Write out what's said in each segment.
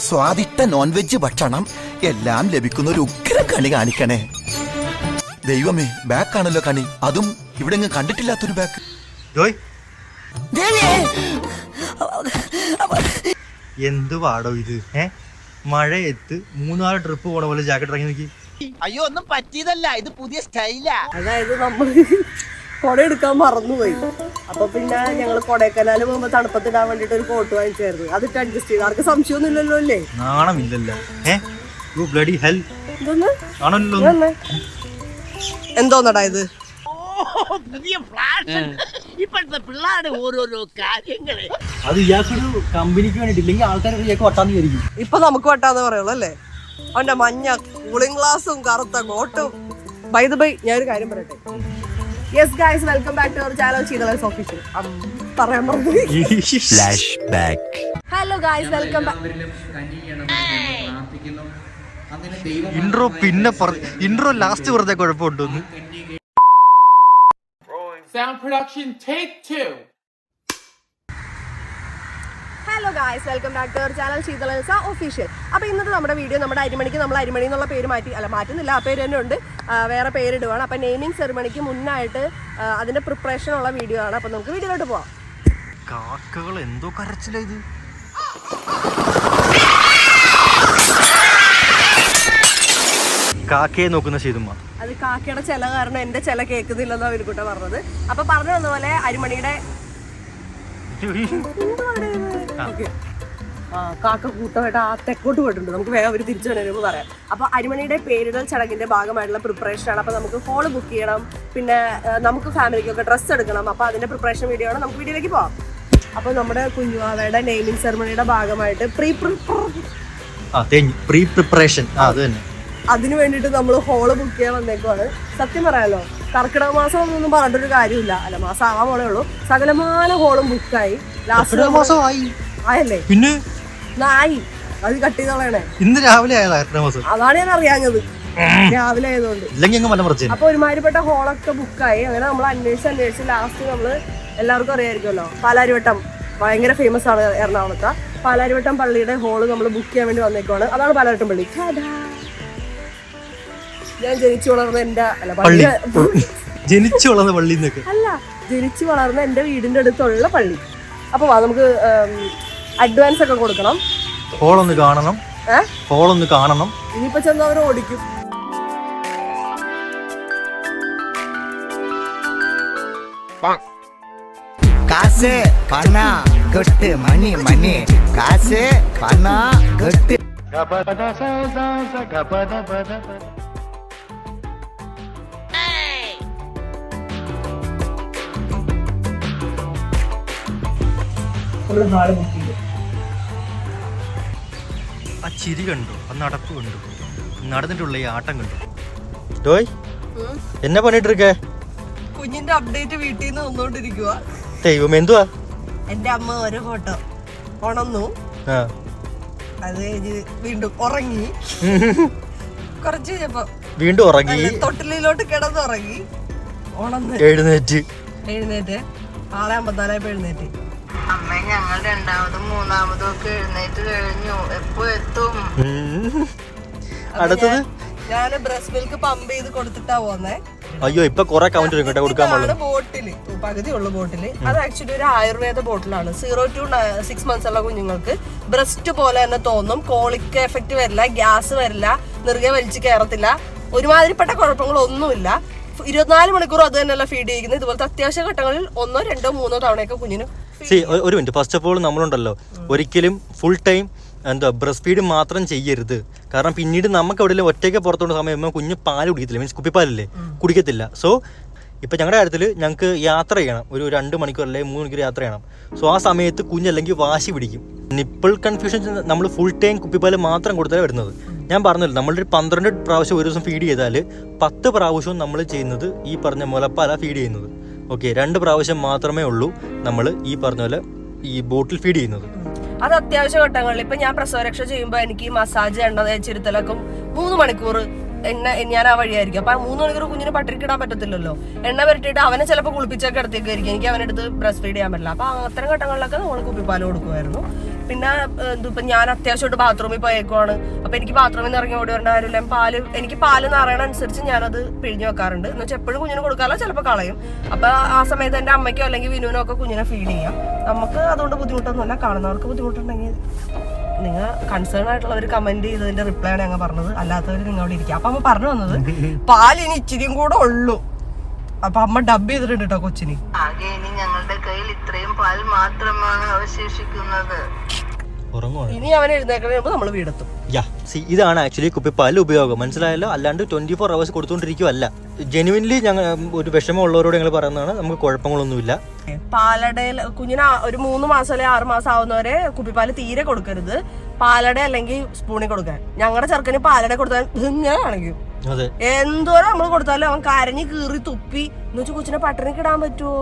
സ്വാദിഷ്ട non veg ഭക്ഷണം എല്ലാം ലഭിക്കുന്ന ഒരു ഉഗ്ര കണി കാണിക്കണേ. ദൈവമേ, ബാക്കാണല്ലോ കണി, അതും ഇവിടെ കണ്ടിട്ടില്ലാത്തൊരു ബാക്ക്. എന്ത് പാടോ ഇത്? മഴയത്ത് 3-4 ട്രിപ്പ് പോണ പോലെ ജാക്കറ്റ് ഇറങ്ങി നോക്കി. അയ്യോ, ഒന്നും പറ്റിയതല്ല, ഇത് പുതിയ സ്റ്റൈലാ. അതായത് നമ്മള് കൊട എടുക്കാൻ മറന്നുപോയി. അപ്പൊ പിന്നെ ഞങ്ങള് കൊടൈക്കനാല് പോകുമ്പോ തണുപ്പത്തിടാൻ വേണ്ടിട്ട് ഒരു കോട്ട് വാങ്ങിച്ചായിരുന്നു. അതിട്ട് അഡ്ജസ്റ്റ് ചെയ്ത്. ആർക്ക് സംശയമൊന്നും ഇല്ലല്ലോ അല്ലേ? നാണമില്ലല്ലോ. എന്തോന്നടാ ഇത്? പുതിയ ഫ്ലാഷ്. ഇപ്പോഴത്തെ പിള്ളേരുടെ ഓരോരോ കാര്യങ്ങള്. അത് ഇയാൾക്കൊരു കമ്പനിക്ക് വേണ്ടിട്ടില്ലെങ്കിൽ ആൾക്കാർ ഇയാൾക്ക് വട്ടാന്ന് വിചാരിക്കും. ഇപ്പൊ നമുക്ക് വട്ടാന്ന് പറയുള്ളൂ അല്ലേ? അവന്റെ മഞ്ഞ കൂളിംഗ് ഗ്ലാസും കറുത്ത കോട്ടും. ബൈ ദ ബൈ, ഞാനൊരു കാര്യം പറയട്ടെ. Yes guys, welcome back to our channel Sheetalers official. പറയാൻ പറഞ്ഞു. Hello guys, welcome back. Intro പിന്നെ ഇൻട്രോ ലാസ്റ്റ് പറഞ്ഞ കുഴപ്പമുണ്ടോന്ന്. Sound production, take 2. Hello guys, welcome back to our channel Sheetalers official. അപ്പോൾ ഇന്നത്തെ നമ്മുടെ വീഡിയോ, നമ്മുടെ അരിമണിക്ക് നമ്മൾ അരിമണി എന്നുള്ള പേര് മാറ്റുന്നില്ല, ആ പേര് തന്നെ ഉണ്ട്, വേറെ പേരിടുവാണ്. അപ്പോൾ നെയിമിംഗ് സെറിമണിക്ക് മുന്നായിട്ട് അതിൻ്റെ പ്രിപ്പറേഷൻ ഉള്ള വീഡിയോ ആണ്. അപ്പോൾ നമുക്ക് വീഡിയോയിലോട്ട് പോവാം. കാക്കകൾ എന്തോ കരച്ചില്ല ഇത്. കാക്കയെ നോക്കുന്ന ചെയ്തുമ്മ. അത് കാക്കയുടെ ചില കാരണം എൻ്റെ ചില കേൾക്കുന്നില്ലെന്നാണ് അവരുകൂട്ട പറഞ്ഞത്. അപ്പോൾ പറഞ്ഞു വന്നപോലെ അരിമണിയുടെ കാക്ക കൂട്ടമായിട്ട് ആ തെക്കോട്ട് പോയിട്ടുണ്ട്. നമുക്ക് വേഗം അവർ തിരിച്ചു വരുമ്പോൾ പറയാം. അപ്പോൾ അരിമണിയുടെ പേരിടൽ ചടങ്ങിന്റെ ഭാഗമായിട്ടുള്ള പ്രിപ്പറേഷൻ ആണ്. അപ്പോൾ നമുക്ക് ഹോള് ബുക്ക് ചെയ്യണം, പിന്നെ നമുക്ക് ഫാമിലിക്കൊക്കെ ഡ്രസ്സ് എടുക്കണം. അപ്പോൾ അതിന്റെ പ്രിപ്പറേഷൻ വീഡിയോ ആണ്. നമുക്ക് വീഡിയോയിലേക്ക് പോവാം. അപ്പോൾ നമ്മുടെ കുഞ്ഞുവാവയുടെ നെയിമിംഗ് സെറമണിയുടെ ഭാഗമായിട്ട് പ്രീ പ്രിപ്പറേഷൻ അതിന് വേണ്ടിയിട്ട് നമ്മൾ ഹോള് ബുക്ക് ചെയ്യാൻ വന്നേക്കുവാണ്. സത്യം പറയാലോ, കർക്കിടക മാസം ഒന്നും പറഞ്ഞിട്ടൊരു കാര്യമില്ല. അല്ല, മാസം ആവാൻ പോണേ ഉള്ളൂ. സകലമാന ഹോളും ബുക്കായി. ലാസ്റ്റ് ആയല്ലേ? പിന്നെ ആയി, അത് കട്ട് ചെയ്തോളണേ. ഇന്ന് രാവിലെ അതാണ് ഞാൻ അറിയാഞ്ഞത്, രാവിലെ ആയതുകൊണ്ട്. അപ്പൊ ഒരുമാതിരിപ്പെട്ട ഹോളൊക്കെ ബുക്കായി. അങ്ങനെ നമ്മൾ അന്വേഷിച്ച് ലാസ്റ്റ് നമ്മള് എല്ലാവർക്കും അറിയായിരിക്കുമല്ലോ, പാലാരിവട്ടം ഭയങ്കര ഫേമസ് ആണ് എറണാകുളത്ത്. പാലാരിവട്ടം പള്ളിയുടെ ഹോള് നമ്മൾ ബുക്ക് ചെയ്യാൻ വേണ്ടി വന്നേക്കുവാണ്. അതാണ് പാലാരിവട്ടം പള്ളി. ഞാൻ ജനിച്ചു വളർന്ന എന്റെ ജനിച്ചു വളർന്ന എന്റെ വീടിന്റെ അടുത്തുള്ള പള്ളി. അപ്പൊ നമുക്ക് അഡ്വാൻസ് ഒക്കെ കൊടുക്കണം. ഹോളൊന്ന് കാണണം. ഇനിയിപ്പോ ചെന്ന് അവർ ഓടിക്കും. കാശ് പണ കൊട്ട് മണി മണി കാശ് പണ കൊട്ട്. ആ ചിരി കണ്ടു, ആ നടപ്പ് കണ്ടു, നടന്നിട്ടുള്ള ഈ ആട്ടം കണ്ടു. എന്നെ പണിട്ടിരിക്കേ? കുഞ്ഞിന്റെ അപ്ഡേറ്റ് വീട്ടിൽ നിന്ന് വന്നോണ്ടിരിക്കുക. ദൈവം, എന്തുവാ? എന്റെ അമ്മ ഒരു ഫോട്ടോ ഉണന്നു, അത് കഴിഞ്ഞ് വീണ്ടും ഉറങ്ങി. കുറച്ച് കഴിഞ്ഞപ്പോ വീണ്ടും ഉറങ്ങി, തൊട്ടിലോട്ട് കിടന്നുറങ്ങി, ഉണന്ന് എഴുന്നേറ്റ് 6:54 എഴുന്നേറ്റ്. അമ്മ ഞങ്ങൾ രണ്ടാമതും മൂന്നാമതും ഒക്കെ എഴുന്നേറ്റ് കഴിഞ്ഞു. എപ്പോ എത്തും? അടുത്തത് ഞാന് ബ്രസ്റ്റ് മിൽക്ക് പമ്പ് ചെയ്ത് കൊടുത്തിട്ടാ പോന്നേ. അയ്യോ, ഇപ്പൊ കൊറേ കൗണ്ട് കൊടുക്കാൻ ബോട്ടില് പകുതിയുള്ള ബോട്ടില്. അത് ആക്ച്വലി ഒരു ആയുർവേദ ബോട്ടിലാണ്. 0 to 6 months ഉള്ള കുഞ്ഞുങ്ങൾക്ക് ബ്രസ്റ്റ് പോലെ തന്നെ തോന്നും. കോളിക് എഫക്ട് വരില്ല, ഗ്യാസ് വരില്ല, നിറുകെ വലിച്ചു കയറത്തില്ല, ഒരുമാതിരിപ്പെട്ട കുഴപ്പങ്ങളൊന്നുമില്ല. 24 മണിക്കൂർ അത് തന്നെയല്ല ഫീഡ് ചെയ്യുന്നത്. ഇതുപോലത്തെ അത്യാവശ്യ ഘട്ടങ്ങളിൽ 1, 2, 3 തവണയൊക്കെ കുഞ്ഞിന്. ഒരു മിനിറ്റ്, ഫസ്റ്റ് ഓഫ് ഓൾ നമ്മളുണ്ടല്ലോ ഒരിക്കലും ഫുൾ ടൈം ബ്രസ്റ്റ് ഫീഡ് മാത്രം ചെയ്യരുത്. കാരണം പിന്നീട് നമുക്ക് എവിടെയെങ്കിലും ഒറ്റയ്ക്ക് പുറത്തോണ്ട് സമയം കുഞ്ഞ് പാല് കുടിക്കത്തില്ല, മീൻസ് കുപ്പിപ്പാലല്ലേ, കുടിക്കത്തില്ല. സോ ഇപ്പം ഞങ്ങളുടെ കാര്യത്തിൽ ഞങ്ങൾക്ക് യാത്ര ചെയ്യണം, ഒരു 2 മണിക്കൂർ അല്ലെങ്കിൽ 3 മണിക്കൂർ യാത്ര ചെയ്യണം. സോ ആ സമയത്ത് കുഞ്ഞല്ലെങ്കിൽ വാശി പിടിക്കും. നിപ്പിൾ കൺഫ്യൂഷൻ നമ്മൾ ഫുൾ ടൈം കുപ്പിപ്പാല് മാത്രം കൊടുത്താൽ വരുന്നത്. ഞാൻ പറഞ്ഞല്ലോ, നമ്മളൊരു 12 പ്രാവശ്യം ഒരു ദിവസം ഫീഡ് ചെയ്താൽ 10 പ്രാവശ്യവും നമ്മൾ ചെയ്യുന്നത് ഈ പറഞ്ഞ മുലപ്പാല ഫീഡ് ചെയ്യുന്നത്. ഓക്കെ, 2 പ്രാവശ്യം മാത്രമേ ഉള്ളൂ നമ്മൾ ഈ പറഞ്ഞ പോലെ ഈ ബോട്ടിൽ ഫീഡ് ചെയ്യുന്നത്. അത് അത്യാവശ്യ ഘട്ടങ്ങളിൽ. ഇപ്പൊ ഞാൻ പ്രസവരക്ഷ ചെയ്യുമ്പോൾ എനിക്ക് മസാജ് എണ്ണ തേച്ചിരുത്തലൊക്കെ 3 മണിക്കൂർ ഞാൻ ആ വഴിയായിരിക്കും. അപ്പൊ 3 മണിക്കൂർ കുഞ്ഞിന് പട്ടിണിക്കിടാൻ പറ്റത്തില്ലല്ലോ. എണ്ണ പുരട്ടിയിട്ട് അവനെ ചിലപ്പോൾ കുളിപ്പിച്ചൊക്കെ അടുത്തേക്കായിരിക്കും. എനിക്ക് അവനെടുത്ത് ബ്രസ്റ്റ് ഫീഡ് ചെയ്യാൻ പറ്റില്ല. അപ്പൊ അത്തരം ഘട്ടങ്ങളിലൊക്കെ നമ്മൾ കുപ്പിപ്പാൽ കൊടുക്കുമായിരുന്നു. പിന്നെ ഇപ്പൊ ഞാൻ അത്യാവശ്യമായിട്ട് ബാത്റൂമിൽ പോയേക്കുവാണ്. അപ്പൊ എനിക്ക് ബാത്റൂമിൽ നിന്ന് ഇറങ്ങി ഓടി വരേണ്ട കാര്യമില്ല. എനിക്ക് പാല് നിറയണ അനുസരിച്ച് ഞാനത് പിഴിഞ്ഞു വെക്കാറുണ്ട്. എന്ന് വെച്ചാൽ എപ്പോഴും കുഞ്ഞിന് കൊടുക്കാറില്ല, ചിലപ്പോൾ കളയും. അപ്പൊ ആ സമയത്ത് എന്റെ അമ്മയ്ക്കോ അല്ലെങ്കിൽ വിനുവിനോ ഒക്കെ കുഞ്ഞിനെ ഫീഡ് ചെയ്യാം. നമുക്ക് അതുകൊണ്ട് ബുദ്ധിമുട്ടൊന്നുമില്ല. കാണുന്നവർക്ക് ബുദ്ധിമുട്ടുണ്ടെങ്കിൽ നിങ്ങൾ കൺസേൺ ആയിട്ടുള്ള ഒരു കമന്റ് ചെയ്തതിന്റെ റിപ്ലൈ ആണ് ഞങ്ങൾ പറഞ്ഞത്. അല്ലാത്തവര് നിങ്ങൾ അവിടെ ഇരിക്കുക. അപ്പൊ അമ്മ പറഞ്ഞു വന്നത് പാലിന് ഇച്ചിരിയും കൂടെ ഉള്ളൂ. അപ്പൊ അമ്മ ഡബ് ചെയ്തിട്ടുണ്ട് കേട്ടോ കൊച്ചിന്. ആകെ ഇനി ഞങ്ങളുടെ കയ്യിൽ ഇത്രയും പാൽ മാത്രമാണ് അവശേഷിക്കുന്നത്. ഇനി അവൻ എഴുന്നേക്കുമ്പോൾ നമ്മൾ വീടെത്തും. ഇതാണ് ആക്ച്വലി കുപ്പിപ്പാലിന്റെ ഉപയോഗം, മനസ്സിലായല്ലോ. അല്ലാണ്ട് 24 hours കൊടുത്തോണ്ടിരിക്കുവല്ല. ജെനുവിൻലി ഞങ്ങൾ ഒരു വിഷമമുള്ളവരോട് ഞങ്ങൾ പറയുന്നതാണ്, നമുക്ക് കുഴപ്പങ്ങളൊന്നുമില്ല. പാലടയിൽ കുഞ്ഞിന് ഒരു 3 മാസം അല്ലെങ്കിൽ 6 മാസം ആവുന്നവരെ കുപ്പിപ്പാല് തീരെ കൊടുക്കരുത്. പാലട അല്ലെങ്കിൽ സ്പൂണിൽ കൊടുക്കാൻ. ഞങ്ങളുടെ ചെറുക്കന് പാലട കൊടുത്താൽ ഇങ്ങനെ കാണിക്കും. എന്തോരം നമ്മൾ കൊടുത്താലും അവൻ കരഞ്ഞ് കീറി തുപ്പി എന്ന് വെച്ചാൽ കൊച്ചിനെ പട്ടിണിക്ക് ഇടാൻ പറ്റുമോ?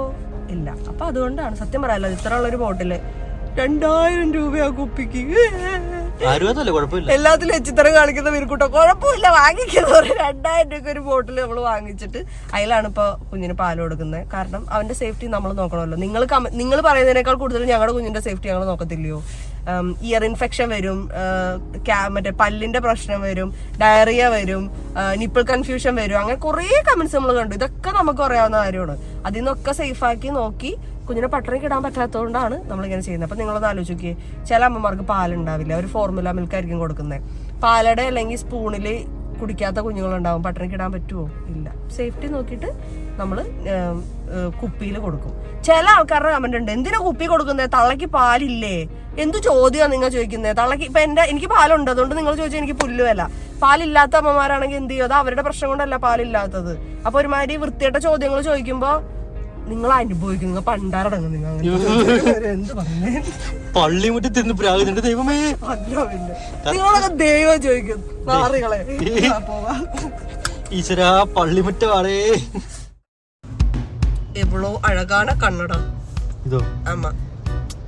ഇല്ല. അപ്പൊ അതുകൊണ്ടാണ് സത്യം പറയാലോ ഇത്ര ഉള്ളൊരു ബോട്ടില് 2000 രൂപയാ കുപ്പിക്ക്. എല്ലാത്തിലും എച്ചിത്തരം കാണിക്കുന്ന വീർക്കൂട്ടോ. കുഴപ്പമില്ല, വാങ്ങിക്കുന്നവർ 2000 രൂപ ഒരു ബോട്ടിൽ നമ്മൾ വാങ്ങിച്ചിട്ട് അതിലാണ് ഇപ്പൊ കുഞ്ഞിന് പാല് കൊടുക്കുന്നത്. കാരണം അവന്റെ സേഫ്റ്റി നമ്മൾ നോക്കണമല്ലോ. നിങ്ങൾ പറയുന്നതിനേക്കാൾ കൂടുതൽ ഞങ്ങളുടെ കുഞ്ഞിന്റെ സേഫ്റ്റി ഞങ്ങൾ നോക്കത്തില്ലയോ? ഇയർ ഇൻഫെക്ഷൻ വരും, മറ്റേ പല്ലിന്റെ പ്രശ്നം വരും, ഡയറിയ വരും, നിപ്പിൾ കൺഫ്യൂഷൻ വരും. അങ്ങനെ കുറെ കമന്റ്സ് നമ്മൾ കണ്ടു. ഇതൊക്കെ നമുക്ക് അറിയാവുന്ന കാര്യമാണ്. അതിൽ നിന്നൊക്കെ സേഫാക്കി നോക്കി കുഞ്ഞിനെ പട്ടിണിക്ക് ഇടാൻ പറ്റാത്തതുകൊണ്ടാണ് നമ്മളിങ്ങനെ ചെയ്യുന്നത്. അപ്പൊ നിങ്ങളത് ആലോചിക്കുക. ചില അമ്മമാർക്ക് പാലുണ്ടാവില്ല, അവർ ഫോർമുല മിൽക്ക് ആയിരിക്കും കൊടുക്കുന്നത്. പാലട അല്ലെങ്കിൽ സ്പൂണില് കുടിക്കാത്ത കുഞ്ഞുങ്ങളുണ്ടാവും. പട്ടിണിക്ക് ഇടാൻ പറ്റുമോ? ഇല്ല. സേഫ്റ്റി നോക്കിയിട്ട് നമ്മൾ കുപ്പിയിൽ കൊടുക്കും. ചില ആൾക്കാരുടെ കമന്റ് ഉണ്ട്, എന്തിനാ കുപ്പി കൊടുക്കുന്നത്, തള്ളക്ക് പാലില്ലേ? എന്ത് ചോദ്യമാണ് നിങ്ങൾ ചോദിക്കുന്നത്? തള്ളക്ക് ഇപ്പൊ എനിക്ക് പാലുണ്ട്, അതുകൊണ്ട് നിങ്ങൾ ചോദിച്ചാൽ എനിക്ക് പുല്ലുമല്ല. പാലില്ലാത്ത അമ്മമാരാണെങ്കിൽ എന്ത് ചെയ്യും? അത് അവരുടെ പ്രശ്നം കൊണ്ടല്ല പാലില്ലാത്തത്. അപ്പൊ ഒരുമാതിരി വൃത്തിയായിട്ട ചോദ്യങ്ങൾ ചോദിക്കുമ്പോ നിങ്ങൾ അനുഭവിക്കും. നിങ്ങൾ പണ്ടാറടങ്ങും. നിങ്ങൾ എന്ത് പറഞ്ഞേ പള്ളിമുറ്റത്തിരുന്ന് പ്രാകുന്നുണ്ട്. ദൈവമേ, നിങ്ങളൊക്കെ ദൈവം ചോദിക്കും. നാറികളെ ഈശ്വരാ, പള്ളിമുറ്റമാണേ. എവളോ അഴകാന കണ്ണട. ഇതോ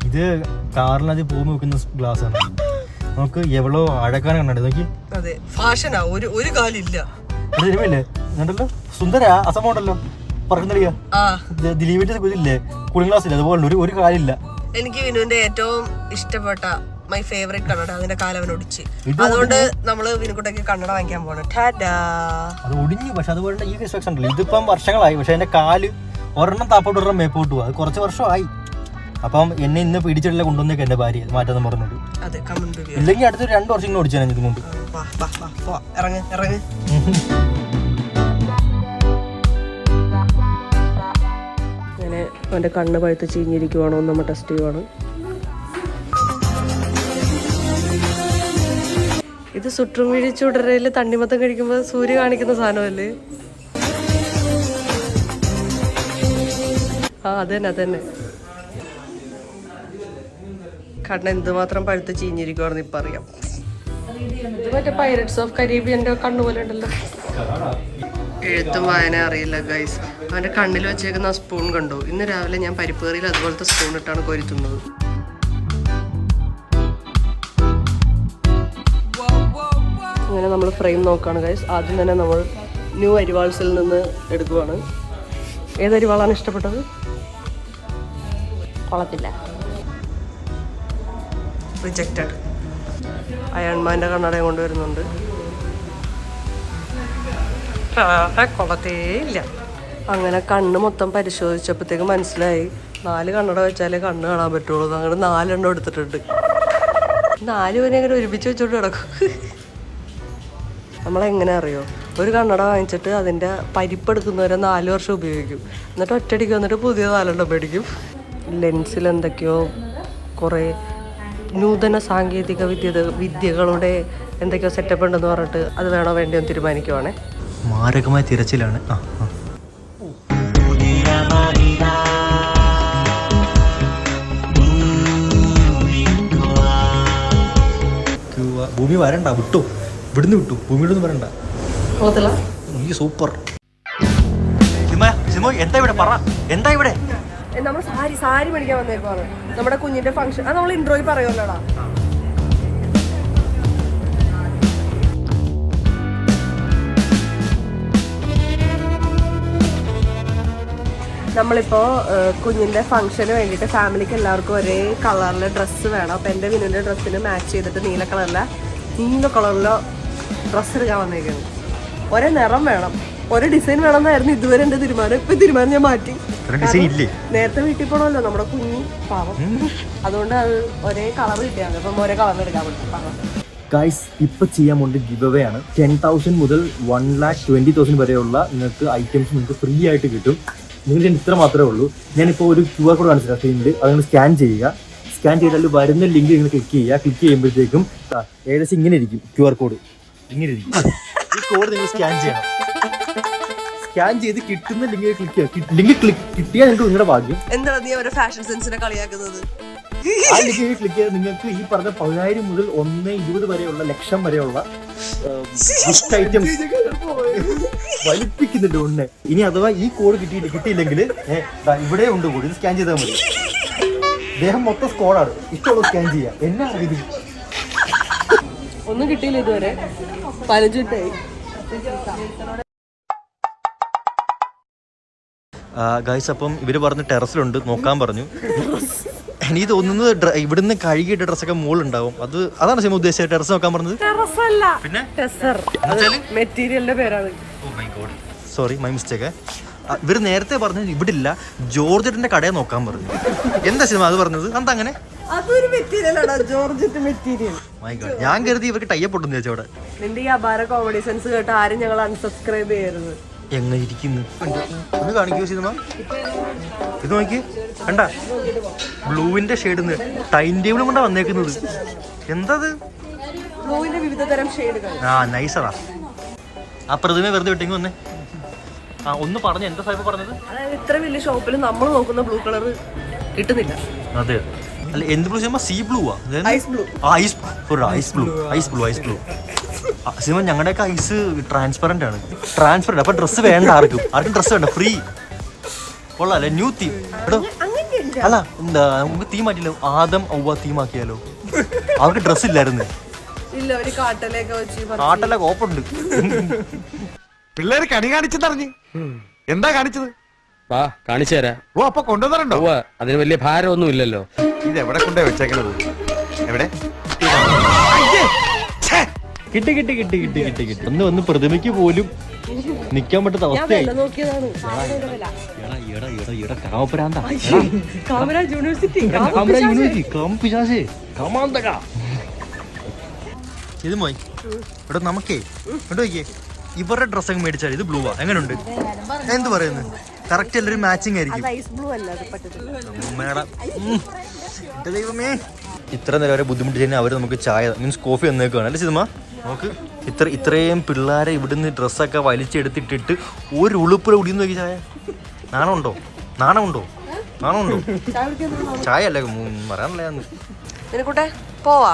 ഇത് കാറിനത് പോകുമ്പോ വെക്കുന്ന ഗ്ലാസ് ആണ്. നമുക്ക് എവളോ അഴകാന കണ്ണട നോക്കി. അതെ, ഫാഷനാ. ഒരു കാലില്ല. ണ്ടല്ലോ സുന്ദര അസമോണ്ടല്ലോ പറഞ്ഞില്ലേ ദിലീപിന്റെ ഇല്ലേ കൂളിംഗ് ഗ്ലാസ് ഇല്ല, അതുപോലെ ഒരു കാലില്ല. എനിക്ക് വിനുവിന്റെ ഏറ്റവും ഇഷ്ടപ്പെട്ട മൈ ഫേവറേറ്റ് കണ്ണട, അതിന്റെ കാലവൻ ഒടിച്ച്. അതുകൊണ്ട് നമ്മള് വിനുക്കുട്ടേക്ക് കണ്ണട വാങ്ങിക്കാൻ പോണം. അത് ഒടിഞ്ഞു. പക്ഷെ അതുപോലെ ഈ സ്പെക്സ് ഉണ്ടല്ലോ, ഇതിപ്പം വർഷങ്ങളായി. പക്ഷെ എന്റെ കാല് ഒരെണ്ണം താപ്പോട്ട് ഒരെണ്ണം മേപ്പോട്ട് പോവാ. അത് കുറച്ച് വർഷമായി. അപ്പം എന്നെ ഇന്ന് പിടിച്ചിട്ടില്ല കൊണ്ടുവന്നേക്ക് എന്റെ ഭാര്യ മാറ്റാന്ന് പറഞ്ഞോണ്ട്. ഇല്ലെങ്കിൽ അടുത്തൊരു 2 വർഷം ഇങ്ങനെ ഓടിച്ചാൽ ഇത് കൊണ്ട്. ഇറങ്ങ്. അങ്ങനെ അവന്റെ കണ്ണ് പഴുത്ത് ചീഞ്ഞിരിക്കുവാണോ എന്ന് നമ്മൾ ടെസ്റ്റ് ചെയ്യുവാണ്. ഇത് സുട്ടുമിഴി ചുടരയില് തണ്ണിമത്തം കഴിക്കുമ്പോ സൂര്യ കാണിക്കുന്ന സാധനമല്ലേ? അതന്നെ. കണ്ണ് എന്തുമാത്രം പഴുത്ത് ചീഞ്ഞിരിക്കുവാണെന്ന് ഇപ്പൊ അറിയാം. ഇത് മറ്റേ പൈററ്റ്സ് ഓഫ് കരീബിയന്റെ കണ്ണു പോലെ ഉണ്ടല്ലോ. എഴുത്തും വായന അറിയില്ല ഗൈസ്. അവന്റെ കണ്ണിൽ വെച്ചേക്കുന്ന സ്പൂൺ കണ്ടോ? ഇന്ന് രാവിലെ ഞാൻ പരിപ്പേറിയിൽ അതുപോലത്തെ സ്പൂൺ ഇട്ടാണ് കോരിത്തുന്നത്. അങ്ങനെ നമ്മൾ ഫ്രെയിം നോക്കുകയാണ് ഗൈസ്. ആദ്യം തന്നെ നമ്മൾ ന്യൂ അരിവാൾസിൽ നിന്ന് എടുക്കുവാണ്. ഏതരിവാളാണ് ഇഷ്ടപ്പെട്ടത്? കൊള്ളത്തില്ല, റിജക്റ്റഡ്. അയൺമാൻ്റെ കണ്ണടയും കൊണ്ടുവരുന്നുണ്ട്. കൊള്ളത്തേ ഇല്ല. അങ്ങനെ കണ്ണ് മൊത്തം പരിശോധിച്ചപ്പോഴത്തേക്ക് മനസ്സിലായി 4 കണ്ണട വെച്ചാലേ കണ്ണ് കാണാൻ പറ്റുള്ളൂ. അങ്ങനെ 4 എണ്ണം എടുത്തിട്ടുണ്ട്. 4 പേരെ അങ്ങനെ ഒരുമിച്ച് വെച്ചോണ്ട് കിടക്കും. നമ്മളെങ്ങനെ അറിയോ? ഒരു കണ്ണട വാങ്ങിച്ചിട്ട് അതിൻ്റെ പരിപ്പെടുക്കുന്നവരെ 4 വർഷം ഉപയോഗിക്കും. എന്നിട്ട് ഒറ്റയടിക്ക് വന്നിട്ട് പുതിയ 4 എണ്ണം മേടിക്കും. ലെൻസിൽ എന്തൊക്കെയോ കുറേ നൂതന സാങ്കേതിക വിദ്യകളുടെ എന്തൊക്കെയോ സെറ്റപ്പ് ഉണ്ടെന്ന് പറഞ്ഞിട്ട് അത് വേണോ വേണ്ടിയോ തീരുമാനിക്കുവാണേ. മാരകമായ തിരച്ചിലാണ്. ഭൂമി വരണ്ട, വിട്ടു. ഇവിടുന്ന് വിട്ടു, ഭൂമിയോടൊന്നും വരണ്ട. സൂപ്പർ. എന്താ ഇവിടെ പറ, എന്താ ഇവിടെ? നമ്മൾ സാരി മേടിക്കാൻ വന്നേക്കുവാണ്. നമ്മുടെ കുഞ്ഞിന്റെ ഫംഗ്ഷൻ അത് നമ്മൾ ഇൻട്രോയിൽ പറയുമല്ലോടാ. നമ്മളിപ്പോ കുഞ്ഞിന്റെ ഫംഗ്ഷന് വേണ്ടിയിട്ട് ഫാമിലിക്ക് എല്ലാവർക്കും ഒരേ കളറിലെ ഡ്രസ്സ് വേണം. അപ്പൊ എന്റെ വിനുവിന്റെ ഡ്രസ്സിന് മാച്ച് ചെയ്തിട്ട് നീല കളറിലോ ഡ്രസ്സ് എടുക്കാൻ വന്നേക്കുന്നത്. ഒരേ നിറം വേണം, ഒരേ ഡിസൈൻ വേണമെന്നായിരുന്നു ഇതുവരെ എന്റെ തീരുമാനം. ഇപ്പൊ തീരുമാനം ഞാൻ മാറ്റി. നേരത്തെ വീട്ടിൽ പോണല്ലോ നമ്മുടെ കുഞ്ഞി പാവം, അതുകൊണ്ട് അത് ഒരേ കളർ കിട്ടിയാണ്. അപ്പം ഒരേ കളർ എടുക്കാൻ പറ്റും. ഗൈസ് ഇപ്പൊ ചെയ്യാൻ വേണ്ടി ഗിവ് അവേ ആണ്. 10,000 മുതൽ 1,20,000 വരെയുള്ള നിങ്ങൾക്ക് ഐറ്റംസ് നിങ്ങൾക്ക് ഫ്രീ ആയിട്ട് കിട്ടും. നിങ്ങൾ ഇത്ര മാത്രമേ ഉള്ളൂ. ഞാനിപ്പോൾ ഒരു QR കോഡ് കാണിച്ചില്ല സ്ക്രീനിൽ, അത് നിങ്ങൾ സ്കാൻ ചെയ്യുക. സ്കാൻ ചെയ്താൽ വരുന്ന ലിങ്ക് നിങ്ങൾ ക്ലിക്ക് ചെയ്യുക. ക്ലിക്ക് ചെയ്യുമ്പോഴത്തേക്കും ഏകദേശം ഇങ്ങനെ ഇരിക്കും QR കോഡ്, ഇങ്ങനെ ഇരിക്കും. ഈ കോഡ് നിങ്ങൾ സ്കാൻ ചെയ്യണം. സ്കാൻ ചെയ്ത് കിട്ടുന്ന ലിങ്ക് ക്ലിക്ക് ചെയ്യുക. ലിങ്ക് കിട്ടിയാൽ നിങ്ങൾക്ക് നിങ്ങളുടെ ഭാഗ്യം. എന്താണ് നീ അവരുടെ ഫാഷൻ സെൻസിനെ കളിയാക്കുന്നത്? ആ ലിങ്ക് ക്ലിക്ക് ചെയ്ത് നിങ്ങൾക്ക് ഈ പറഞ്ഞ 10,000 മുതൽ 1,20,000 വരെയുള്ള ലക്ഷം വരെയുള്ള ഗിഫ്റ്റ് ഐറ്റംസ് വലിപ്പിക്കുന്നുണ്ട് ഒന്ന്. ഇനി അഥവാ ഈ കോഡ് കിട്ടിയില്ലെങ്കിൽ ഇവിടെ ഉണ്ട് കോഡ്, ഇത് സ്കാൻ ചെയ്താൽ മതി. ദേഹം മൊത്തം സ്കോഡാണ്, ഇഷ്ടമുള്ള സ്കാൻ ചെയ്യാം. എന്നാ ഇത് ഒന്നും കിട്ടിയില്ല ഇതുവരെ. 15 മിനിറ്റായി. ഗൈസ് അപ്പം ഇവര് പറഞ്ഞ് ടെറസിലുണ്ട് നോക്കാൻ പറഞ്ഞു. എനിക്ക് തോന്നുന്നത് ഇവിടുന്ന് കഴുകിയിട്ട് ഡ്രസ്സൊക്കെ മുകളിലുണ്ടാവും. അതാണ് സിനിമ ഉദ്ദേശിച്ചത്, ടെറസ് നോക്കാൻ പറഞ്ഞത്. പിന്നെ മെറ്റീരിയലിന്റെ പേരാണ്. Sorry my mistake. ഇവർ നേരത്തെ പറഞ്ഞത് ഇവിടെ ഇല്ല, ജോർജറ്റിന്റെ കടയെ നോക്കാൻ പറഞ്ഞു. എന്താ സിനിമ അത് പറഞ്ഞത്? എന്താ അങ്ങനെ? അതൊരു മെറ്റീരിയലാണ്, ജോർജറ്റ് മെറ്റീരിയൽ. ഞാൻ കരുതി ഇവർക്ക് ടൈപ്പ് പൊട്ടുന്ന ചോദിച്ചു. അവിടെ നിന്റെ ഈ അപാര കോമഡി സെൻസ് കേട്ട് ആരും ഞങ്ങൾ അൺസബ്സ്ക്രൈബ് ചെയ്യരുത്. എങ്ങനെ ഇരിക്കുന്നു ഒന്ന് കാണിക്കൂ സിനിമ. ഇത് നോക്കി കണ്ട, ബ്ലൂവിന്റെ ഷെയ്ഡ് ടൈം ടേബിളും കൊണ്ടാ വന്നേക്കുന്നത്. എന്തത്? ബ്ലൂവിന്റെ വിവിധ തരം ഷെയ്ഡുകൾ. നൈസറാ. ആ പ്രതിമ വെറുതെ വിട്ടെങ്കിൽ വന്നേ. ഒന്ന് പറഞ്ഞു, എന്താ സാഹിബ് പറഞ്ഞത്? അതായത് ഇത്ര വലിയ ഷോപ്പിൽ നമ്മൾ നോക്കുന്ന ബ്ലൂ കളർ കിട്ടുന്നില്ല. അതെ, അല്ല എന്ത് ബ്ലൂ ചെയ്യുമ്പോ see blue ice blue. Ice blue. സിമ ഞങ്ങളുടെയൊക്കെ ഐസ് ട്രാൻസ്പെറന്റ് ആണ്. അപ്പൊ ഡ്രസ്സ് വേണ്ട, ആർക്കും ഡ്രസ്സ് വേണ്ട, ഫ്രീ. കൊള്ളാല്ലേ ന്യൂ തീം. എടോ അല്ല എന്താ നമുക്ക് തീം ആക്കിയല്ലോ, ആദം ഔവ തീം ആക്കിയാലോ. അവർക്ക് ഡ്രസ്സ് ഇല്ലായിരുന്നു. കാട്ടലൊക്കെ ഓപ്പുണ്ട്. പിള്ളേര് കണി കാണിച്ചെന്നറിഞ്ഞ് എന്താ കാണിച്ചത്? വാ കാണിച്ചു തരാം. ഓ അപ്പൊ കൊണ്ടുവന്നിട്ടുണ്ടോ? അതിന് വലിയ ഭാരമൊന്നും ഇല്ലല്ലോ. ഇത് എവിടെ കൊണ്ടേ വെച്ചേക്കണത്? എവിടെ? കിട്ടി. ഒന്ന് പ്രതിമയ്ക്ക് പോലും നിക്കാൻ പറ്റാത്ത അവസ്ഥയായി. ഇത് മോയ് ഇവിടെ നമുക്കേ നോക്കിയേ, ഇവരുടെ ഡ്രസ്സൊക്കെ മേടിച്ചാൽ ഇത് ബ്ലൂവാ. എങ്ങനെയുണ്ട്? എന്ത് പറയുന്നു? കറക്റ്റ് എല്ലാവരും മാച്ചിങ് ആയിരിക്കും. ദൈവമേ, ഇത്ര നേരം വരെ ബുദ്ധിമുട്ടി കഴിഞ്ഞാൽ അവർ നമുക്ക് ചായ മീൻസ് കോഫി വന്നേക്കാണ് അല്ലേ സിനിമ. നമുക്ക് ഇത്രയും പിള്ളേരെ ഇവിടുന്ന് ഡ്രസ്സൊക്കെ വലിച്ചെടുത്തിട്ടിട്ട് ഒരു ഉളുപ്പിൽ കുടിയെന്ന് നോക്കി ചായ. നാണമുണ്ടോ? ചായ അല്ലേ പറയാനല്ലേ പോവാ.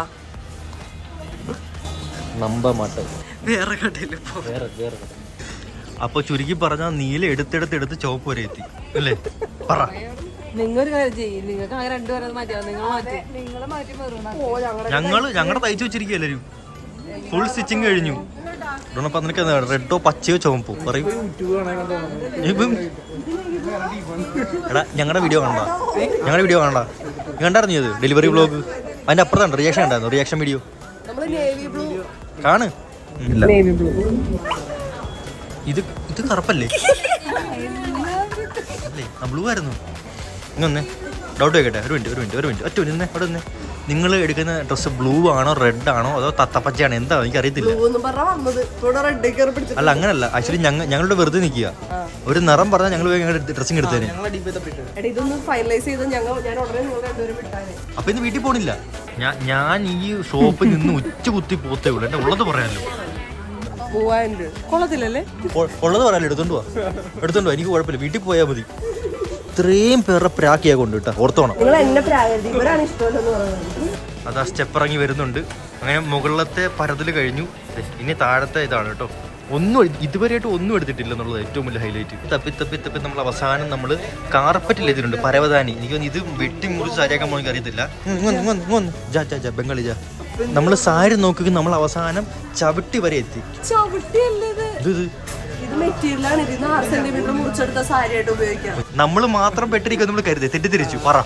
നമ്പ മാട്ട വേറെ കടയില് വേറെ. അപ്പൊ ചുരുക്കി പറഞ്ഞാൽ നീല എടുത്തെടുത്ത് ചുവപ്പ് വരെ എത്തി അല്ലേ? പറ. നിങ്ങളൊരു കാര്യം ചെയ്യും, നിങ്ങൾക്ക് അങ്ങനെ രണ്ടുപേരും ഞങ്ങള് തയ്ച്ചു വെച്ചിരിക്കുക എല്ലാരും. ഫുൾ സ്റ്റിച്ചിങ് കഴിഞ്ഞു. അപ്പൊ നിനക്ക് റെഡോ പച്ചയോ ചുവപ്പോ പറയൂ. എടാ ഞങ്ങളുടെ വീഡിയോ കാണണ്ട, നീ കണ്ടായിരുന്നു ഇത് ഡെലിവറി വ്ളോഗ്? അതിന്റെ അപ്പുറത്താണ് റിയാക്ഷൻ ഉണ്ടായിരുന്നു, റിയാക്ഷൻ വീഡിയോ കാണ്. ഇത് കറുപ്പല്ലേ? അല്ലേ ബ്ലൂ ആയിരുന്നു. ഇങ്ങനെ ഡൗട്ട് ചോദിക്കട്ടെ, ഒരു മിനിറ്റ് ഒറ്റ നിന്നെ അവിടെ നിന്ന്. നിങ്ങൾ എടുക്കുന്ന ഡ്രസ്സ് ബ്ലൂ ആണോ റെഡ് ആണോ അതോ തത്തപ്പച്ചയാണോ എന്താ എനിക്ക് അറിയത്തില്ല. അല്ല അങ്ങനല്ല, ആക്ച്വലി ഞങ്ങളുടെ വെറുതെ നിൽക്കുക. ഒരു നിറം പറഞ്ഞാൽ ഞങ്ങൾ ഞങ്ങളുടെ ഡ്രസ്സിങ് എടുത്തേനെ. അപ്പൊ ഇന്ന് വീട്ടിൽ പോണില്ല. ഞാൻ ഈ ഷോപ്പിൽ നിന്ന് ഉച്ചകുത്തി പോത്തേ ഉള്ളൂ. എന്റെ ഉള്ളത് പറയാമല്ലോ, ഉള്ളത് പറയാമല്ലോ. എടുത്തോണ്ട് പോവാ, എനിക്ക് കുഴപ്പമില്ല. വീട്ടിൽ പോയാൽ മതി. ഇത്രയും പേരുടെ പ്രാക്കിയാ കൊണ്ട് കേട്ടോ, ഓർത്തോണം. അതാ സ്റ്റെപ്പ് ഇറങ്ങി വരുന്നുണ്ട്. അങ്ങനെ മുകളിലത്തെ പരതിൽ കഴിഞ്ഞു. ഇനി താഴത്തെ ഇതാണ് കേട്ടോ. ഇതുവരെയായിട്ട് ഒന്നും എടുത്തിട്ടില്ല എന്നുള്ളത് ഏറ്റവും വലിയ ഹൈലൈറ്റ്. തപ്പി നമ്മൾ അവസാനം നമ്മൾ കാർപ്പറ്റിൽ എത്തിയിട്ടുണ്ട്, പരവതാനി. എനിക്ക് ഇത് വെട്ടി മുറിച്ച് ശരിയാക്കാൻ പോകാൻ അറിയത്തില്ല. ബംഗാളി നമ്മൾ സാരി നോക്കി നമ്മൾ അവസാനം ചവിട്ടി വരെ എത്തി. മെറ്റീരിയലാണ് ഇതിന് 6 സെന്റിമീറ്റർ മുറിച്ചെടുത്ത സാരി ആയിട്ട് ഉപയോഗിക്കാം. നമ്മൾ മാത്രം പെട്ടിരിക്കും നമ്മൾ കരുതി തെറ്റിദ്ധരിച്ചു. പറ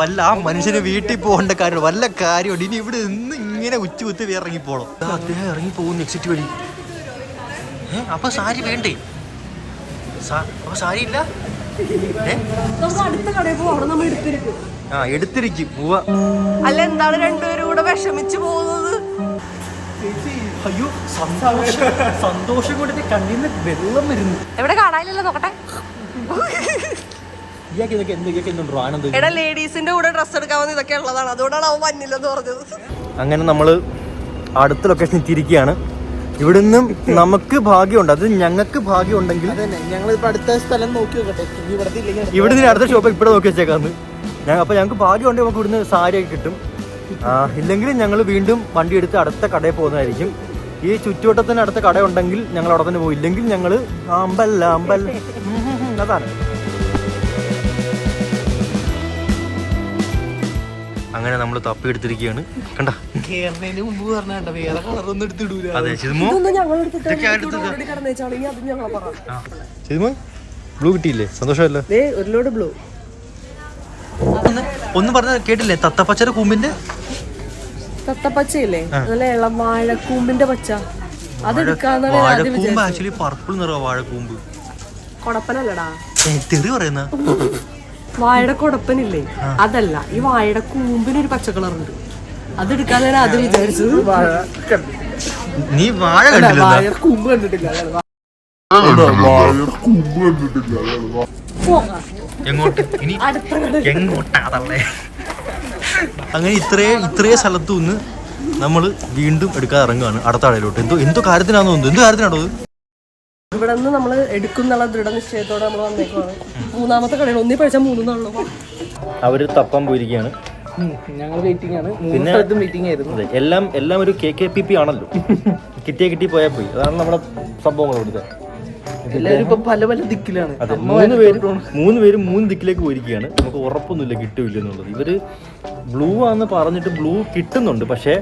വല്ല ആ മനുഷ്യന് വീട്ടിൽ പോകേണ്ട കാര്യം വല്ല കാര്യമുണ്ട്. ഇനി ഇവിടെ നിന്ന് ഇങ്ങനെ ഉച്ചകുത്തി ഇറങ്ങി പോകണം. അദ്ദേഹം ഇറങ്ങി പോകുന്നു എക്സിറ്റ് വഴി. അപ്പൊ സാരി വേണ്ടേ? അപ്പൊ സാരി ഇല്ല. നമുക്ക് അടുത്ത കടയിൽ പോകും, അവിടെ നമ്മൾ എടുത്തിരിക്കും. എടുത്തിരിക്കും പോവാ. അല്ല എന്താണ് രണ്ടുപേരും കൂടെ വിഷമിച്ചു പോകുന്നത്? അയ്യോ സന്തോഷം കൊണ്ട് കണ്ണിന്ന് വെള്ളം വരുന്നു. എവിടെ കാണാനില്ലല്ലോ, നോക്കട്ടെ. എടാ ലേഡീസിന്റെ കൂടെ ഡ്രസ് എടുക്കാവുന്ന ഇതൊക്കെ ഉള്ളതാണ്, അതുകൊണ്ടാണ് അവൻ വന്നില്ലെന്ന് പറഞ്ഞത്. അങ്ങനെ നമ്മള് അടുത്ത ലൊക്കേഷൻ എത്തിയിരിക്കുകയാണ്. ഇവിടുന്ന് നമുക്ക് ഭാഗ്യമുണ്ട്, അത് ഞങ്ങൾക്ക് ഭാഗ്യം ഉണ്ടെങ്കിൽ ഞങ്ങളിപ്പോ അടുത്ത സ്ഥലം നോക്കി നോക്കട്ടെ. ഇവിടുന്ന് അടുത്ത ഷോപ്പ് ഇവിടെ നോക്കി വെച്ചേക്കാന്ന്. അപ്പൊ ഞങ്ങൾക്ക് ഭാഗ്യമുണ്ടെങ്കിൽ നമുക്ക് ഇവിടുന്ന് സാരിയൊക്കെ കിട്ടും. ഇല്ലെങ്കിൽ ഞങ്ങൾ വീണ്ടും വണ്ടി എടുത്ത് അടുത്ത കടയിൽ പോകുന്നതായിരിക്കും. ഈ ചുറ്റുവട്ടത്തിന് അടുത്ത കട ഉണ്ടെങ്കിൽ ഞങ്ങൾ അവിടെ തന്നെ പോകും, ഇല്ലെങ്കിൽ ഞങ്ങൾ അമ്പൽ അതാണ്. അങ്ങനെ നമ്മൾ തപ്പി എടുത്തിരിക്കുകയാണ്. കണ്ട കേരളത്തിന് മുമ്പ് പറഞ്ഞ വേറെ കളറൊന്നും എടുത്തിടൂല. അതെ ബ്ലൂ കിട്ടിയില്ലേ? സന്തോഷമല്ലോ. ഒരു ലോഡ് ബ്ലൂ. ഒന്ന് പറഞ്ഞ കേട്ടില്ലേ? തത്തപ്പച്ചയുടെ കൂമ്പിന്റെ തത്തപ്പച്ചയില്ലേ, നല്ല ഇളം വാഴക്കൂമ്പിന്റെ പച്ച. അതെടുക്കാന്നാണ് വാഴക്കൂമ്പ്. Actually purple നിറവാ വാഴക്കൂമ്പ്. കൊടപ്പനല്ലടാ, തെറി പറയുന്ന വാഴയുടെ കൊടപ്പനില്ലേ അതല്ല, ഈ വാഴയുടെ കൂമ്പിനൊരു പച്ച കളറുണ്ട്. അതെടുക്കാന്നാണ് അത് വിചാരിച്ചത്. നീ വാഴ കണ്ടില്ല? കൂമ്പ് കണ്ടിട്ടില്ല. എങ്ങോട്ട് ഇനി എങ്ങോട്ടാതല്ലേ? അങ്ങനെ ഇത്രേ സ്ഥലത്തു നിന്ന് നമ്മൾ വീണ്ടും എടുക്കാൻ ഇറങ്ങുകയാണ് അടുത്ത കടയിലോട്ട്. എന്തോ കാര്യത്തിനാണെന്ന് തോന്നുന്നു. എന്ത് കാര്യത്തിനാണോ അത്? ഇവിടെ നിന്ന് നമ്മൾ എടുക്കുന്നുള്ള ദൃഢനിശ്ചയത്തോടെ നമ്മൾ വന്നേക്കാണ്. മൂന്നാമത്തെ കടയിൽ ഒന്നി പഴിച്ചാൽ 3 അവര് തപ്പാൻ പോയിരിക്കുകയാണ്. ഞങ്ങൾ വെയിറ്റിംഗ് ആണ്. പിന്നെ മീറ്റിംഗ് ആയിരുന്നു. എല്ലാം ഒരു KKPP ആണല്ലോ. കിട്ടിയ പോയാൽ പോയി. അതാണ് നമ്മുടെ സംഭവങ്ങൾ ഇവിടുത്തെ. എല്ലാവരും ഇപ്പൊ പല പല ദിക്കിലാണ്. അതെ, 3 പേരും 3 ദിക്കിലേക്ക് പോയിരിക്കുകയാണ്. നമുക്ക് ഉറപ്പൊന്നുമില്ല കിട്ടൂല്ല എന്നുള്ളത്. ഇവര് ബ്ലൂ ആണെന്ന് പറഞ്ഞിട്ട് ബ്ലൂ കിട്ടുന്നുണ്ട്. പക്ഷേ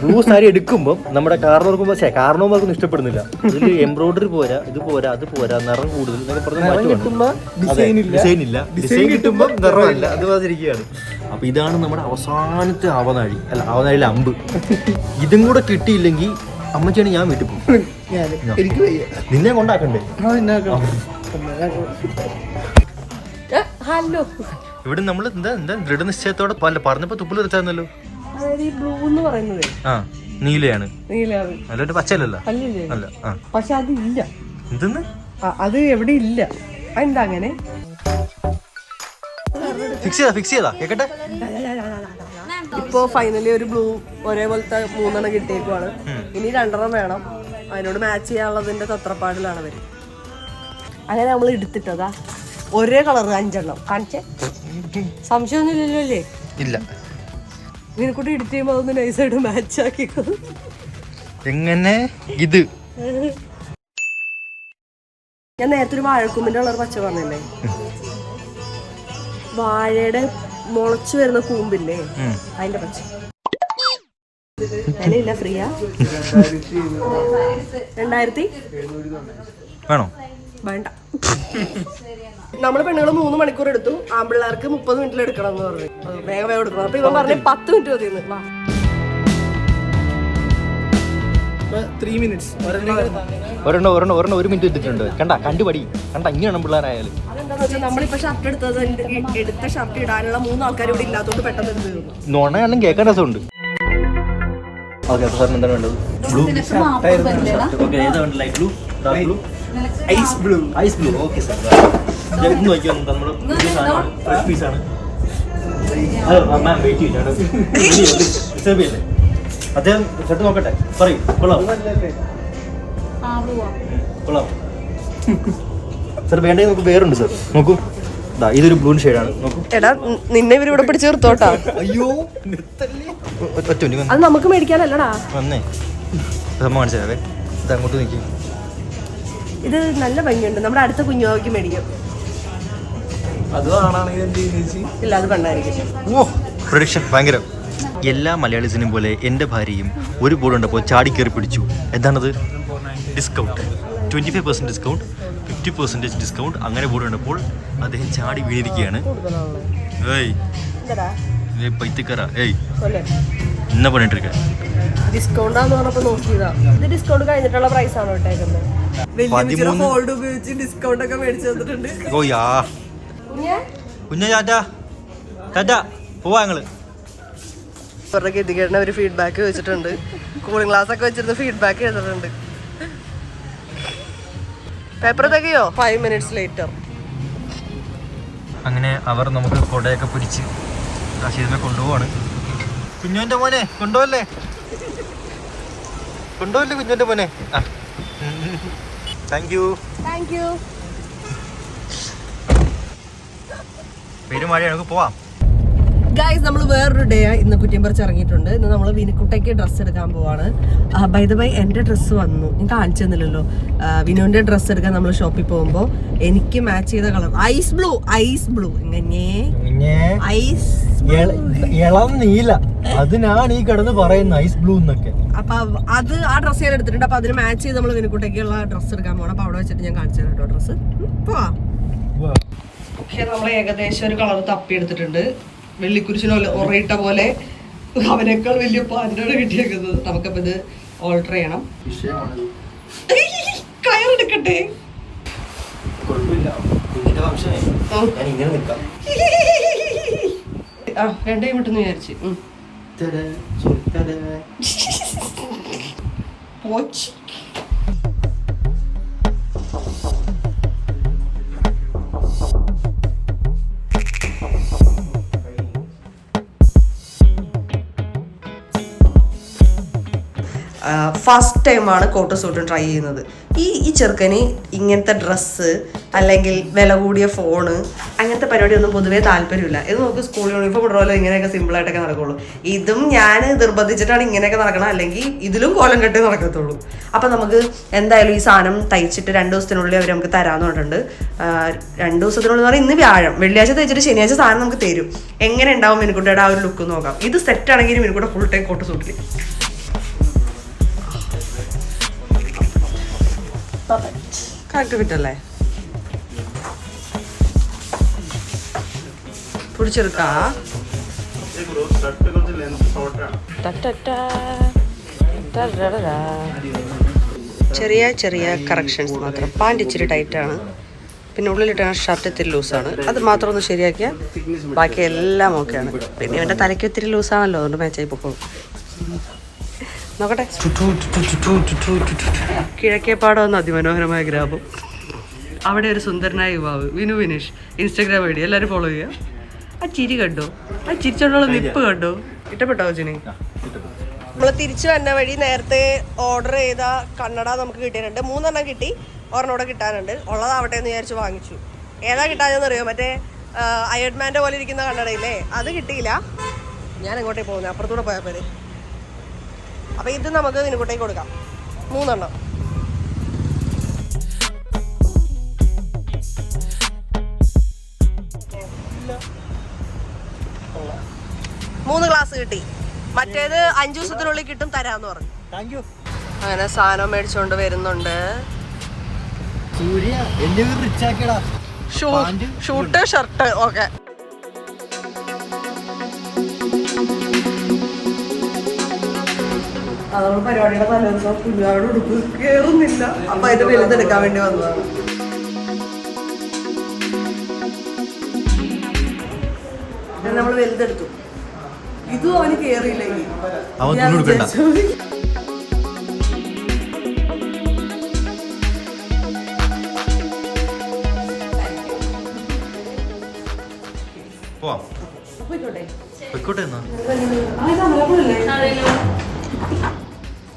ബ്ലൂ സാരി എടുക്കുമ്പോൾ നമ്മുടെ കാരണവന്മാർക്കൊന്നും ഇഷ്ടപ്പെടുന്നില്ല. ഇതിൽ എംബ്രോയിഡറി പോരാ, ഇത് പോരാ, അത് പോരാ, നിറം കൂടുതൽ എന്നൊക്കെ പറഞ്ഞ് ഡിസൈൻ കിട്ടുമ്പോൾ നിറമല്ല, അത് പറഞ്ഞിരിക്കുകയാണ്. അപ്പൊ ഇതാണ് നമ്മുടെ അവസാനത്തെ അവനാഴി. അല്ല, അവനാഴിയിലെ അമ്പ്. ഇതും കൂടെ കിട്ടിയില്ലെങ്കിൽ അമ്മച്ചാണ് ഞാൻ വീട്ടിൽ പോകും. എനിക്ക് നിന്നെ കൊണ്ടാക്കണ്ടേ? ഹലോ, ഇവിടെ നമ്മൾ എന്താ ദൃഢനിശ്ചയത്തോടെ പറഞ്ഞപ്പോ തുപ്പിൽ തെറ്റാന്നല്ലോ. അതായത് ഈ ബ്ലൂ എന്ന് പറയുന്നത് നീലയാണ്. നീലാണ്, അല്ലാണ്ട് പച്ചയല്ലല്ലോ. അല്ല. പക്ഷെ അതില്ല. എന്തെന്ന്? അത് എവിടെ ഇല്ല. എന്താ അങ്ങനെ? ഫിക്സ് ചെയ്താ കേക്കട്ടെ. ഇപ്പൊ ഫൈനലി ഒരു ബ്ലൂ ഒരേപോലത്തെ 3 കിട്ടിയേക്കുവാണ്. ഇനി 2 വേണം. അതിനോട് മാച്ച് ചെയ്യാനുള്ളതിന്റെ തത്രപ്പാടിലാണ് അവര്. അങ്ങനെ നമ്മൾ എടുത്തിട്ടതാ ഒരേ കളർ 5 കാണിച്ചേ. സംശയമൊന്നുമില്ലല്ലോ അല്ലേ? ഇല്ല. ഇതിനെക്കൂട്ടി എഡിറ്റ് ചെയ്യുമ്പോൾ അതൊന്ന് നൈസായിട്ട് മാച്ച് ആക്കിക്കോ. എങ്ങനെ ഇത്? ഞാൻ നേരത്തെ ഒരു വാഴക്കൂമ്പിന്റെ കളർ പച്ച പറഞ്ഞില്ലേ, വാഴയുടെ മുളച്ചു വരുന്ന കൂമ്പില്ലേ അതിന്റെ പച്ച. വിലയില്ല, ഫ്രീയാ. 2000 വേണോ? വേണ്ട. നമ്മള് പെണ്ണുങ്ങൾ 3 മണിക്കൂർ എടുത്തു. ആമ്പിള്ളേർക്ക് 30 മിനിറ്റിൽ എടുക്കണം എന്ന് പറഞ്ഞു. വേഗം എടുക്കണം. അപ്പൊ ഇവൻ പറഞ്ഞ 10 മിനിറ്റ് മതിയെന്ന്. 3 minutes. ഒരെണ്ണം 1 മിനിറ്റ് എടുത്തിട്ടുണ്ട്. കണ്ടുപടി ഇങ്ങനെയാണ് പിള്ളേരായാലും. അതെന്താന്ന് വെച്ചാൽ നമ്മളിപ്പോ ഷർട്ട് എടുത്ത ഷർട്ട് ഇടാനുള്ള 3 ആൾക്കാർ ഇവിടെ ഇല്ലാത്തോണ്ട് പെട്ടെന്ന് എടുത്ത് തീർന്നു. നോണയാണെങ്കിലും കേൾക്കാൻ രസമുണ്ട്. ഓക്കെ, അപ്പൊ സാറിന് എന്താണ് വേണ്ടത്? ബ്ലൂ. ഓക്കെ, ഏതാ വേണ്ടത്? Light blue, dark blue, ice blue. Okay sir, ഒന്ന് നോക്കിയോ. നമ്മുടെ പുതിയ സാധനമാണ്, ഫ്രഷ് പീസാണ്. മാം വെയിറ്റ് ചെയ്യില്ലേ? അദ്ദേഹം ഷർട്ട് നോക്കട്ടെ, പറയൂ. കൊള്ളാം സാർ. വേണ്ടെങ്കിൽ നമുക്ക് വേറുണ്ട് സാർ. നോക്കൂ, ഇതൊരു ബ്ലൂ ഷെയ്ഡാണ്. നോക്കൂ. എടാ, നിന്നെ ഇവർ ഇവിടെ പിടിച്ച് നിർത്തോട്ടാ. അയ്യോ, അത് നമുക്ക് മേടിക്കാനല്ലടാ. വന്നേ കാണിച്ചേ. ഇത് അങ്ങോട്ട് നിൽക്കും. ഇത് നല്ല ഭംഗിയുണ്ട്. നമ്മുടെ അടുത്ത കുഞ്ഞുവാക്ക് മേടിക്കും. ഇല്ല, അത് പെണ്ണായിരിക്കും. ഓ, പ്രൊഡിക്ഷൻ ഭയങ്കരം. എല്ലാ മലയാളീസിനും പോലെ എൻ്റെ ഭാര്യയും ഒരു ബോർഡ് ഉണ്ടപ്പോൾ ചാടിക്കേറി പിടിച്ചു. എന്താണത്? ഡിസ്കൗണ്ട് 25% ഡിസ്കൗണ്ട്, 50% ഡിസ്കൗണ്ട് അങ്ങനെ ബോർഡ് കണ്ടപ്പോൾ അദ്ദേഹം ചാടി വീണിരിക്കുകയാണ്. ഏയ് പൈത്തിക്കറ ഏയ് എന്നാ പണിട്ടിരിക്ക ഡിസ്കൗണ്ടാന്ന് പറഞ്ഞപ്പോ നോക്കിയതാ. ഇത് ഡിസ്കൗണ്ട് കഴിഞ്ഞിട്ടുള്ള പ്രൈസ് ആണോ ഇട്ടേക്കുന്നത്? വലിയ ഹോൾഡ് ഉപയോഗിച്ച് ഡിസ്കൗണ്ട് ഒക്കെ മേടിച്ചു തന്നിട്ടുണ്ട്. ഓയാ കുഞ്ഞ ടാറ്റാ ടാറ്റാ പോവാ ഞങ്ങള്. അവരുടെ ഗതികേടിന് ഒരു ഫീഡ്ബാക്ക് വെച്ചിട്ടുണ്ട്. കൂളിംഗ് ഗ്ലാസ് ഒക്കെ വെച്ചിരുന്ന് ഫീഡ്ബാക്ക് എഴുതിട്ടുണ്ട്. പേപ്പർ തികയോ? 5 minutes later. അങ്ങനെ അവർ നമുക്ക് കൊടയൊക്കെ പിടിച്ച് റഷീദിനെ കൊണ്ടുപോവാണ്. കുഞ്ഞോന്റെ മോനെ കൊണ്ടുപോവല്ലേ കുഞ്ഞോന്റെ മോനെ. Thank you. പെരുമഴയാണ്, നമുക്ക് പോവാം. ഗൈസ്, നമ്മൾ വേറൊരു ഡേ ഇന്ന് കുറ്റിയമ്പറിച്ച് ഇറങ്ങിയിട്ടുണ്ട്. ഇന്ന് നമ്മൾ വിനുക്കുട്ടയ്ക്ക് ഡ്രസ്സ് എടുക്കാൻ പോവാണ്. ബൈ ദ ബൈ എൻ്റെ ഡ്രസ്സ് വന്നു, ഞാൻ കാണിച്ചു തന്നില്ലല്ലോ. വിനുവിന്റെ ഡ്രസ്സ് എടുക്കാൻ നമ്മൾ ഷോപ്പിൽ പോകുമ്പോൾ എനിക്ക് മാച്ച് ചെയ്ത കളർ ഐസ് ബ്ലൂ ഇങ്ങനെ ഇളം നീല, അതിനാണ് ഈ കിടന്ന് പറയുന്നത് ഐസ് ബ്ലൂ എന്നൊക്കെ. അപ്പൊ അത് ആ ഡ്രസ്സ് ഞാൻ എടുത്തിട്ടുണ്ട്. അപ്പൊ അതിന് മാച്ച് ചെയ്ത് നമ്മൾ വിനുക്കുട്ടയ്ക്കുള്ള ഡ്രസ്സ് എടുക്കാൻ പോകണം. അപ്പൊ അവിടെ വെച്ചിട്ട് ഞാൻ കാണിച്ചു തരാം കേട്ടോ ഡ്രസ്സ്. പോവാം. പക്ഷെ നമ്മൾ ഏകദേശം ഒരു കളർ തപ്പി എടുത്തിട്ടുണ്ട്. വെള്ളിക്കുരിശിനോ ഒറയിട്ട പോലെ അവനേക്കാൾ വലിയ പാൻറ്റാണ് കിട്ടിയേക്കുന്നത്. നമുക്കപ്പോൾ ഇത് ഓൾട്ടർ ചെയ്യണം. കയറെടുക്കട്ടെ. ആ 2 മിനിറ്റ് വിചാരിച്ചു. പോച്ച് ഫസ്റ്റ് ടൈമാണ് കോട്ട് സൂട്ടും ട്രൈ ചെയ്യുന്നത്. ഈ ചെറുക്കന് ഇങ്ങനത്തെ ഡ്രസ്സ് അല്ലെങ്കിൽ വില കൂടിയ ഫോണ് അങ്ങനത്തെ പരിപാടിയൊന്നും പൊതുവേ താല്പര്യമില്ല. ഇത് നമുക്ക് സ്കൂൾ യൂണിഫോം ഇടുമല്ലോ, ഇങ്ങനെയൊക്കെ സിമ്പിളായിട്ടൊക്കെ നടക്കുള്ളൂ. ഇതും ഞാൻ നിർബന്ധിച്ചിട്ടാണ് ഇങ്ങനെയൊക്കെ നടക്കണം, അല്ലെങ്കിൽ ഇതിലും കോലം കെട്ടേ നടക്കത്തുള്ളൂ. അപ്പം നമുക്ക് എന്തായാലും ഈ സാധനം തയ്ച്ചിട്ട് 2 ദിവസത്തിനുള്ളിൽ അവർ നമുക്ക് തരാമെന്ന് പറഞ്ഞിട്ടുണ്ട്. 2 ദിവസത്തിനുള്ളിൽ എന്ന് പറഞ്ഞാൽ ഇന്ന് വ്യാഴം, വെള്ളിയാഴ്ച തയ്ച്ചിട്ട് ശനിയാഴ്ച സാധനം നമുക്ക് തരും. എങ്ങനെ ഉണ്ടാവും മിനിക്കുട്ടിയുടെ ആ ഒരു ലുക്ക് നോക്കാം. ഇത് സെറ്റ് ആണെങ്കിൽ മിനിക്കൂടെ ഫുൾ ടൈം കോട്ട് സൂട്ടിൽ കറക്റ്റ് ഫിറ്റല്ലേ? പിടിച്ചെടുക്കാ. ചെറിയ ചെറിയ കറക്ഷൻസ് മാത്രം. പാൻറ് ഇച്ചിരി ടൈറ്റാണ്, പിന്നെ ഉള്ളിലിട്ടാണ് ഷർട്ട് ഇത്തിരി ലൂസാണ്. അത് മാത്രം ഒന്ന് ശരിയാക്കിയാൽ ബാക്കി എല്ലാം ഓക്കെയാണ്. പിന്നെ ഇവൻ്റെ തലയ്ക്ക് ഒത്തിരി ലൂസാണല്ലോ, അതുകൊണ്ട് മാച്ചായി പോകും. നോക്കട്ടെ. കിഴക്കേപ്പാടം എന്ന അതിമനോഹരമായ ഗ്രാമം. അവിടെ ഒരു സുന്ദരനായ യുവാവ് വിനു വിനീഷ്, ഇൻസ്റ്റാഗ്രാം ഐഡി എല്ലാവരും ഫോളോ ചെയ്യുക. ആ ചിരി കണ്ടോ? ആ ചിരിച്ചോണ്ടുള്ള നിപ്പ് കണ്ടോ? ഇഷ്ടപ്പെട്ടോ കൊച്ചിന്? നമ്മൾ തിരിച്ചു വന്ന വഴി നേരത്തെ ഓർഡർ ചെയ്ത കണ്ണട നമുക്ക് കിട്ടിയിട്ടുണ്ട്. 3 എണ്ണം കിട്ടി, ഒരെണ്ണോടെ കിട്ടാനുണ്ട്. ഉള്ളതാവട്ടെ എന്ന് വിചാരിച്ച് വാങ്ങിച്ചു. ഏതാ കിട്ടാനെന്നറിയോ? മറ്റേ അയൺമാൻ്റെ പോലെ ഇരിക്കുന്ന കണ്ണടയില്ലേ, അത് കിട്ടിയില്ല. ഞാൻ എങ്ങോട്ടേ പോകുന്നത്, അപ്പുറത്തൂടെ പോയാൽ പോലെ. അപ്പം ഇത് നമുക്ക് വിനുക്കുട്ടേക്ക് കൊടുക്കാം. 3 എണ്ണം. മൂന്ന് ഗ്ലാസ് കിട്ടി. മറ്റേത് 5 ദിവസത്തിനുള്ളിൽ കിട്ടും, തരാന്ന് പറഞ്ഞു. അങ്ങനെ സാധനം മേടിച്ചോണ്ട് വരുന്നുണ്ട്. Shoot shirt okay. അതുകൊണ്ട് പരിപാടിയുടെ തലേദിവസം കുഞ്ഞാവിടെ ഉടുപ്പ് കയറുന്നില്ല. അപ്പൊ അതിന്റെ വലുതെടുക്കാൻ വേണ്ടി വന്നതാണ്. നമ്മൾ വലുതെടുത്തു. ഇതും അവന് കേറിയില്ലെങ്കിൽ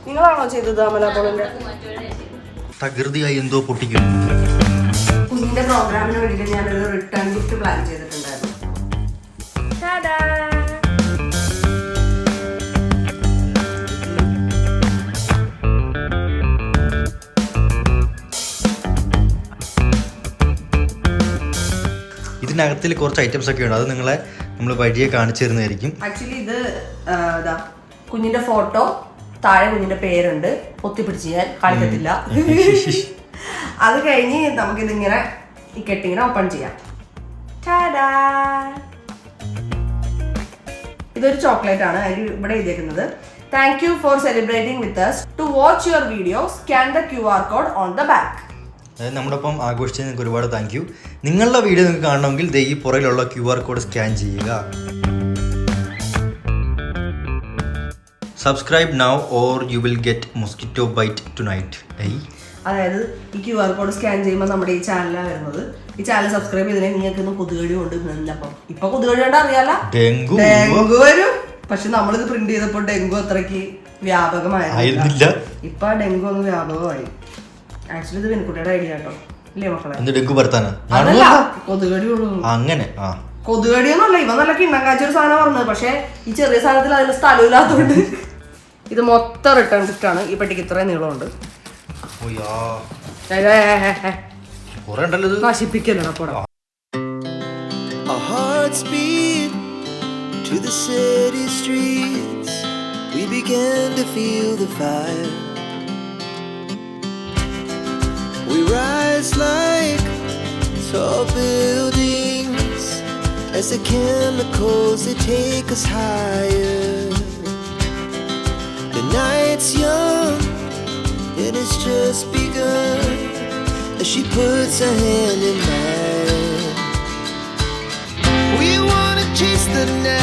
നിങ്ങളാണോ ചെയ്തത് അമലാപോളിന്റെ? തകൃതിയായി എന്തോ പൊട്ടിക്കും. കുഞ്ഞിന്റെ പ്രോഗ്രാമിന് വേണ്ടിയിട്ട് ഞാനൊരു റിട്ടേൺ ഗിഫ്റ്റ് പ്ലാൻ ചെയ്തിട്ടുണ്ടായിരുന്നു. ഇതിനകത്തിൽ കുറച്ച് ഐറ്റംസ് ഒക്കെ ഉണ്ട്, അത് നിങ്ങളെ നമ്മൾ വഴിയെ കാണിച്ചു തരുന്നതായിരിക്കും. ആക്ച്വലി ഇത് കുഞ്ഞിന്റെ ഫോട്ടോ, താഴെ കുഞ്ഞിന്റെ പേരുണ്ട്. പൊത്തിപ്പിടിച്ച് ഞാൻ കാണിക്കത്തില്ല. അത് കഴിഞ്ഞ് നമുക്കിതിങ്ങനെ ഈ കെട്ടിങ്ങനെ ഓപ്പൺ ചെയ്യാം. ടാഡാ! ഇതൊരു ചോക്ലേറ്റ് ആണ്. അതിൽ ഇവിടെ എഴുതിയിരിക്കുന്നത് thank you for celebrating with us. To watch your video scan the QR code on the back. അതായത് നമ്മുടെ ഒപ്പം ആഘോഷിച്ചതിന് നിങ്ങൾക്ക് ഒരുപാട് താങ്ക് യു. നിങ്ങളുടെ വീഡിയോ നിങ്ങൾക്ക് കാണണമെങ്കിൽ ദേ ഈ പുറകിലുള്ള QR കോഡ് സ്കാൻ ചെയ്യുക. Subscribe now or you will get mosquito bite tonight. അതായത് ഈ QR കോഡ് സ്കാൻ ചെയ്യുമ്പോൾ നമ്മുടെ ഈ ചാനലാണ് വരുന്നത്. ഈ ചാനൽ സബ്സ്ക്രൈബ് ചെയ്തതിനെ നിങ്ങൾക്ക് കൊതുകടി കൊണ്ട് അപ്പം ഇപ്പൊ കൊതുകടി കൊണ്ട് അറിയാല ഡെങ്കു വരും. പക്ഷെ നമ്മളിത് പ്രിന്റ് ചെയ്തപ്പോൾ ഡെങ്കു അത്രയ്ക്ക് വ്യാപകമായിരുന്നില്ല. ഇപ്പൊ ഡെങ്കു ഒന്ന് വ്യാപകമായി. ആക്ച്വലി ഇത് പെൺകുട്ടിയുടെ ഐഡിയ കേട്ടോ, ഇല്ലേ മക്കളെ? ഡെങ്കു പരത്താനാ കൊതുകടി അങ്ങനെ? കൊതുകടിയൊന്നുമല്ല, ഇവ നല്ല കിണ്ണം കാച്ചൊരു സാധനം പറഞ്ഞത്. പക്ഷെ ഈ ചെറിയ സാധനത്തിൽ അതിന് സ്ഥലമില്ലാത്തതുകൊണ്ട് ഇത് മൊത്തം റിട്ടേൺ ഗിഫ്റ്റ് ആണ്. ഈ പെട്ടിക്ക് ഇത്രയും നീളമുണ്ട്. നശിപ്പിക്കല്ലോ പോടാ. Our hearts beat to the city streets. We began to feel the fire. We rise like tall buildings as the chemicals they take us higher. The night's young and it's just begun as she puts her hand in mine. We wanna chase the night.